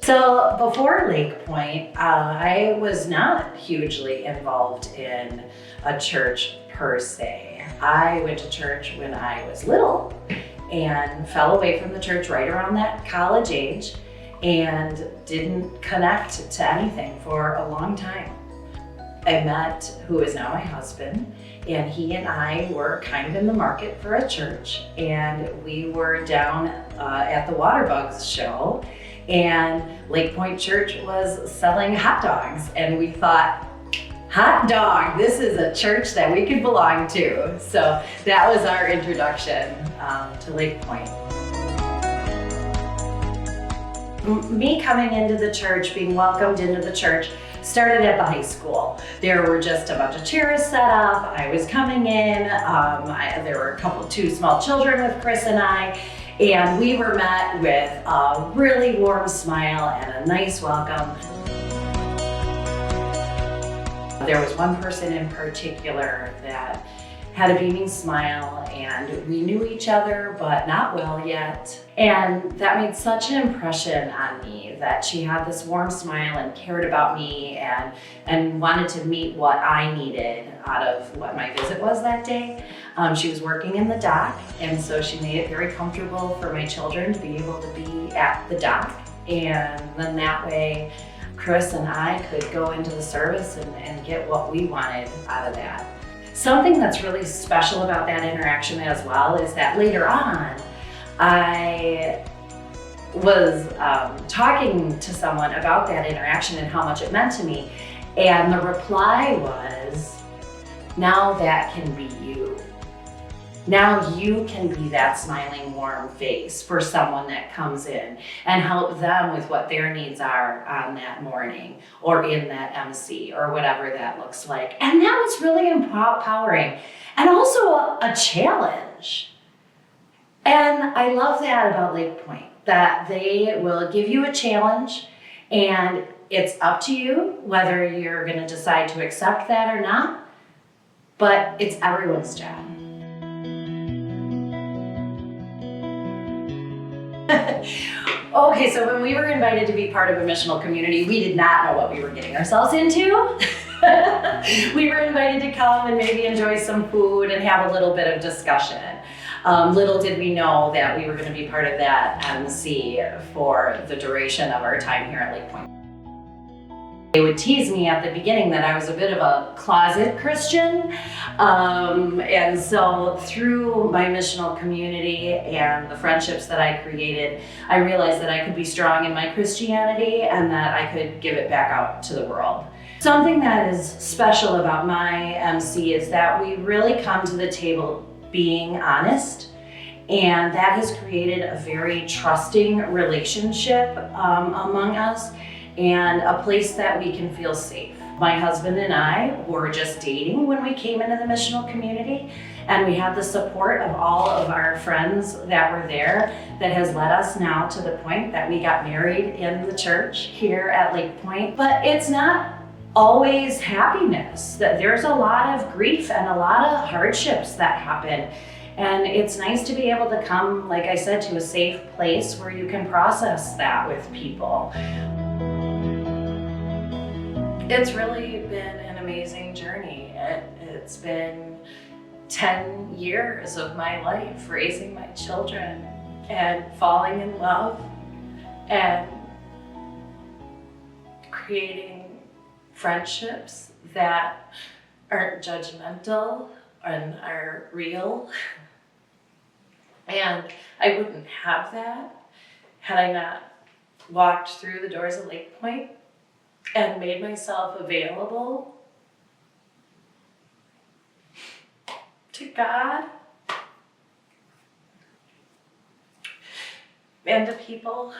So before Lakepoint, I was not hugely involved in a church per se. I went to church when I was little and fell away from the church right around that college age and didn't connect to anything for a long time. I met who is now my husband, and he and I were kind of in the market for a church, and we were down at the Waterbugs show, and Lakepoint Church was selling hot dogs, and we thought, hot dog, this is a church that we could belong to. So that was our introduction to Lakepoint. Me coming into the church, being welcomed into the church, started at the high school. There were just a bunch of chairs set up. I was coming in. There were two small children with Chris and I, and we were met with a really warm smile and a nice welcome. There was one person in particular that had a beaming smile, and we knew each other, but not well yet. And that made such an impression on me that she had this warm smile and cared about me and wanted to meet what I needed out of what my visit was that day. She was working in the dock, and so she made it very comfortable for my children to be able to be at the dock. And then that way, Chris and I could go into the service and get what we wanted out of that. Something that's really special about that interaction as well is that later on, I was talking to someone about that interaction and how much it meant to me, and the reply was, now that can be you. Now you can be that smiling, warm face for someone that comes in and help them with what their needs are on that morning or in that MC or whatever that looks like. And that was really empowering and also a challenge. And I love that about Lakepoint, that they will give you a challenge and it's up to you whether you're going to decide to accept that or not, but it's everyone's job. Okay, so when we were invited to be part of a missional community, we did not know what we were getting ourselves into. We were invited to come and maybe enjoy some food and have a little bit of discussion. Little did we know that we were going to be part of that MC for the duration of our time here at Lakepoint. They would tease me at the beginning that I was a bit of a closet Christian. And so through my missional community and the friendships that I created, I realized that I could be strong in my Christianity and that I could give it back out to the world. Something that is special about my MC is that we really come to the table being honest, and that has created a very trusting relationship among us, and a place that we can feel safe. My husband and I were just dating when we came into the missional community, and we had the support of all of our friends that were there that has led us now to the point that we got married in the church here at Lakepoint. But it's not always happiness, that there's a lot of grief and a lot of hardships that happen. And it's nice to be able to come, like I said, to a safe place where you can process that with people. It's really been an amazing journey. It's been 10 years of my life raising my children and falling in love and creating friendships that aren't judgmental and are real. And I wouldn't have that had I not walked through the doors of Lakepoint and made myself available to God and to people.